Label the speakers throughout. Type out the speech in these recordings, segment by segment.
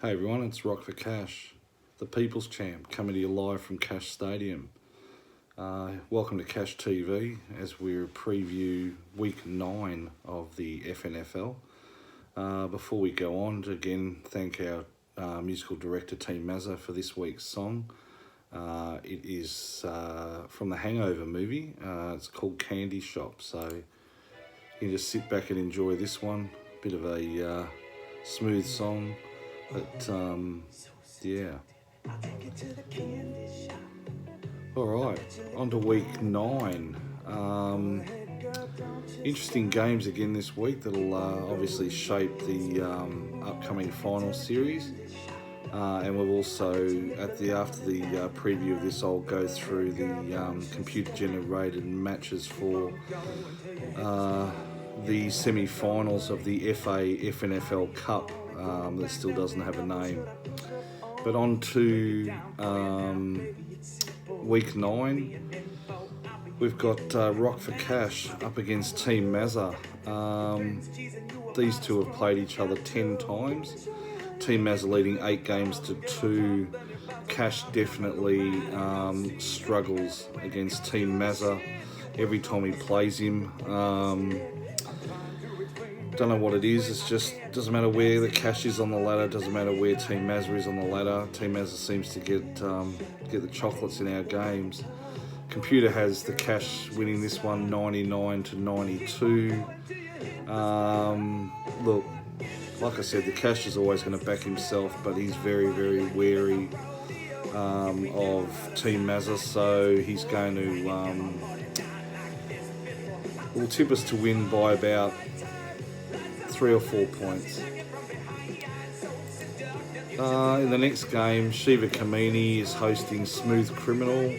Speaker 1: Hey everyone, it's Rock for Cash, the People's Champ, coming to you live from Cash Stadium. Welcome to Cash TV as we preview week 9 of the FNFL. Before we go on, again, thank our musical director, Team Mazza, for this week's song. It is from the Hangover movie. It's called Candy Shop, so you can just sit back and enjoy this one. Bit of a smooth song. But, yeah. Alright, on to week 9. Interesting games again this week that'll obviously shape the upcoming final series. And we'll also, after the preview of this, I'll go through the computer-generated matches for the semi-finals of the FA FNFL Cup. That still doesn't have a name. But on to week 9. We've got Rock for Cash up against Team Mazza. These two have played each other 10 times. Team Mazza leading 8 games to 2. Cash definitely struggles against Team Mazza every time he plays him. Don't know what it is. It's just doesn't matter where the Cash is on the ladder. Doesn't matter where Team Mazza is on the ladder. Team Mazza seems to get the chocolates in our games. Computer has the Cash winning this one 99 to 92. Look, like I said, the Cash is always going to back himself, but he's very, very wary of Team Mazza, so he's going to will tip us to win by about 3 or 4 points. In the next game, Shiva Kamini is hosting Smooth Criminal.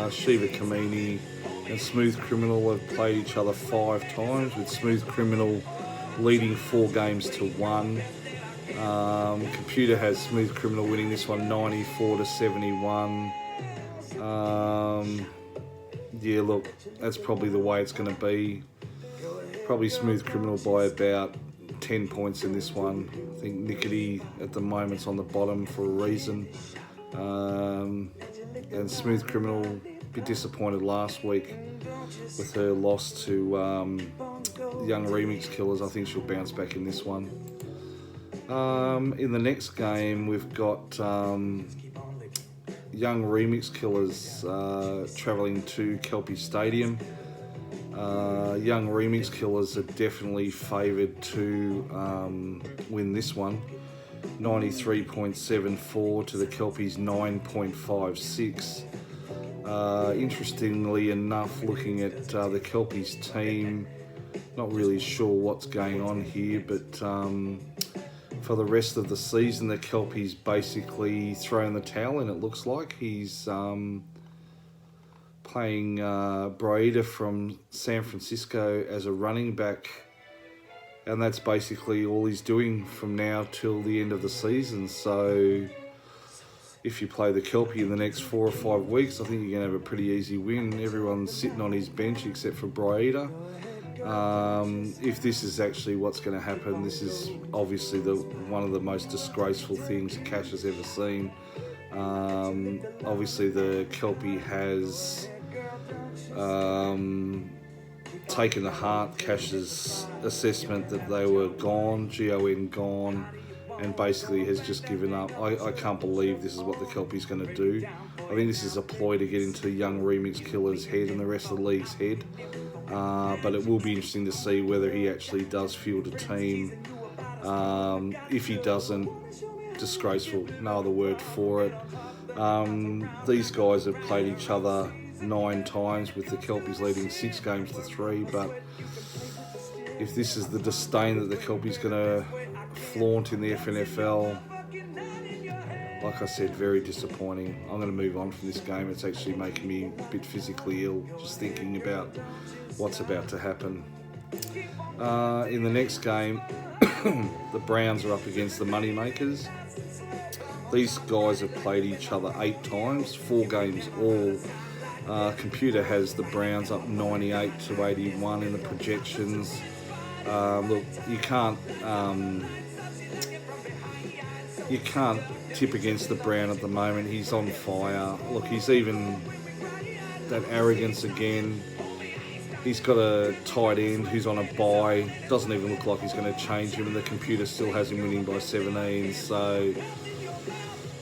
Speaker 1: Shiva Kamini and Smooth Criminal have played each other 5 times, with Smooth Criminal leading 4 games to 1. Computer has Smooth Criminal winning this one 94 to 71. Yeah, look, that's probably the way it's going to be. Probably Smooth Criminal by about 10 points in this one. I think Nickety at the moment's on the bottom for a reason. And Smooth Criminal, a bit disappointed last week with her loss to Young Remix Killers. I think she'll bounce back in this one. In the next game, we've got Young Remix Killers travelling to Kelpie Stadium. Young Remix Killers are definitely favoured to win this one. 93.74 to the Kelpies 9.56. Interestingly enough, looking at the Kelpies team, not really sure what's going on here, but for the rest of the season, the Kelpies basically thrown the towel in, it looks like. He's playing Braida from San Francisco as a running back, and that's basically all he's doing from now till the end of the season. So if you play the Kelpie in the next 4 or 5 weeks, I think you're going to have a pretty easy win. Everyone's sitting on his bench except for Braida. If this is actually what's going to happen, this is obviously one of the most disgraceful things Cash has ever seen. Obviously the Kelpie has taken to heart Cash's assessment that they were gone, G-O-N gone, and basically has just given up. I can't believe this is what the Kelpie's going to do. I think this is a ploy to get into Young Remix Killer's head and the rest of the league's head. But it will be interesting to see whether he actually does field a team. If he doesn't, disgraceful, no other word for it. These guys have played each other 9 times, with the Kelpies leading 6 games to 3, but if this is the disdain that the Kelpies going to flaunt in the FNFL, like I said, very disappointing. I'm going to move on from this game. It's actually making me a bit physically ill just thinking about what's about to happen. In the next game, the Browns are up against the Moneymakers. These guys have played each other 8 times, 4 games all. Computer has the Browns up 98 to 81 in the projections. Look, you can't you can't tip against the Brown at the moment. He's on fire. Look, he's even that arrogance again. He's got a tight end who's on a bye. Doesn't even look like he's going to change him, and the computer still has him winning by 17. So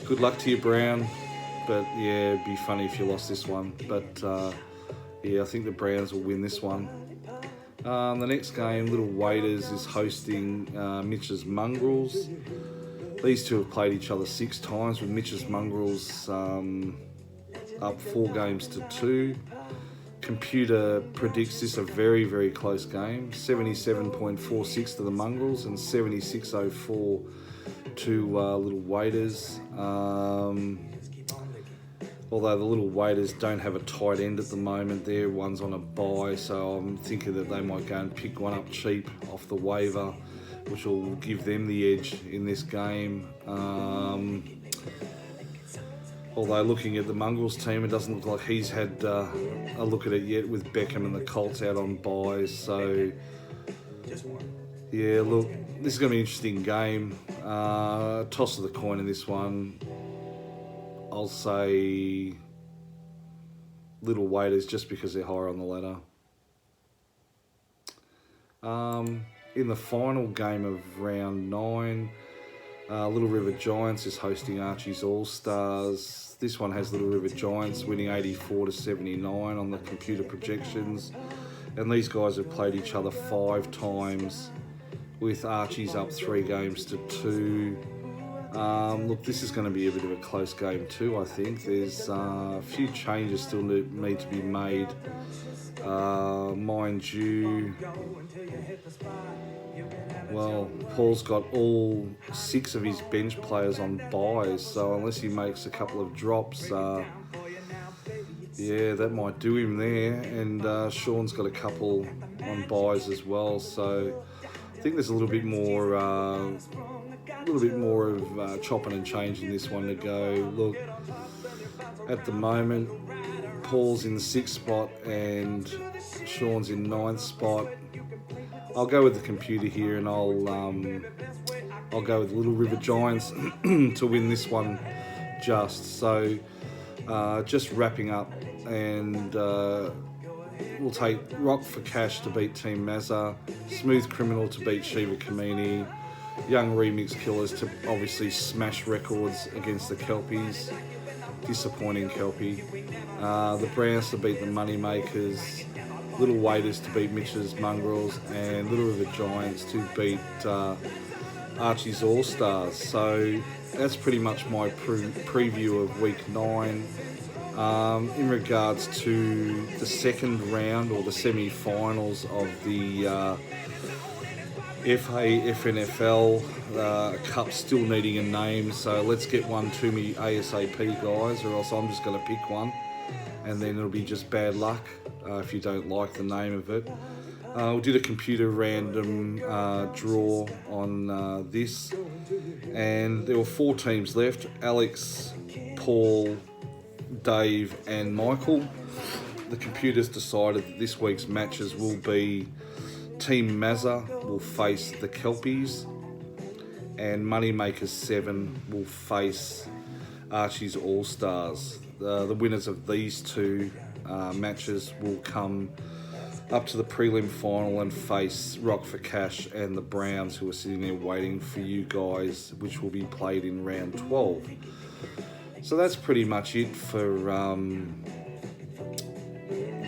Speaker 1: good luck to you, Brown. But yeah, it'd be funny if you lost this one. But yeah, I think the Browns will win this one. The next game, Little Waiters is hosting Mitch's Mongrels. These two have played each other 6 times, with Mitch's Mongrels up 4 games to 2. Computer predicts this a very, very close game. 77.46 to the Mongrels and 76.04 to Little Waiters. Although the Little Waiters don't have a tight end at the moment, their one's on a bye, so I'm thinking that they might go and pick one up cheap off the waiver, which will give them the edge in this game. Although looking at the Mongrels team, it doesn't look like he's had a look at it yet, with Beckham and the Colts out on buys. So yeah, look, this is going to be an interesting game. Toss of the coin in this one. I'll say Little Waiters, just because they're higher on the ladder. In the final game of round 9, Little River Giants is hosting Archie's All-Stars. This one has Little River Giants winning 84-79 on the computer projections. And these guys have played each other 5 times, with Archie's up 3 games to 2. Look, this is going to be a bit of a close game too, I think. There's a few changes still need to be made. Mind you, well, Paul's got all 6 of his bench players on buys, so unless he makes a couple of drops, yeah, that might do him there. And Sean's got a couple on buys as well, so I think there's a little bit more of chopping and changing this one to go. Look, at the moment, Paul's in the 6th spot and Sean's in 9th spot. I'll go with the computer here, and I'll go with Little River Giants to win this one. So just wrapping up, and we'll take Rock for Cash to beat Team Mazza, Smooth Criminal to beat Shiva Kamini, Young Remix Killers to obviously smash records against the Kelpies. Disappointing Kelpie. The Browns to beat the Moneymakers, Little Waiters to beat Mitch's Mongrels, and Little River Giants to beat Archie's All-Stars. So that's pretty much my preview of Week 9. In regards to the second round, or the semi-finals of the FNFL Cup, still needing a name, so let's get one to me ASAP, guys, or else I'm just going to pick one, and then it'll be just bad luck if you don't like the name of it. We did a computer random draw on this, and there were 4 teams left: Alex, Paul, Dave and Michael. The computers decided that this week's matches will be Team Mazza will face the Kelpies, and Moneymakers 7 will face Archie's All-Stars. The winners of these 2 matches will come up to the prelim final and face Rock for Cash and the Browns, who are sitting there waiting for you guys, which will be played in round 12. So that's pretty much it for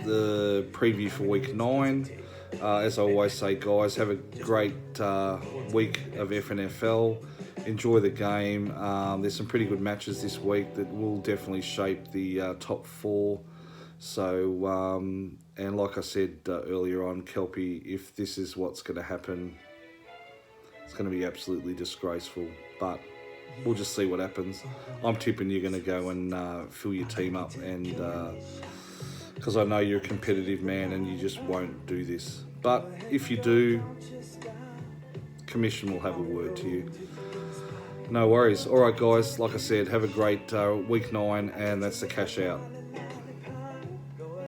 Speaker 1: the preview for Week 9. As I always say, guys, have a great week of FNFL. Enjoy the game. There's some pretty good matches this week that will definitely shape the top 4. So, and like I said earlier on, Kelpie, if this is what's going to happen, it's going to be absolutely disgraceful. But we'll just see what happens. I'm tipping you're going to go and fill your team up, and because I know you're a competitive man and you just won't do this. But if you do, Commission will have a word to you. No worries. All right, guys, like I said, have a great Week 9, and that's the cash out.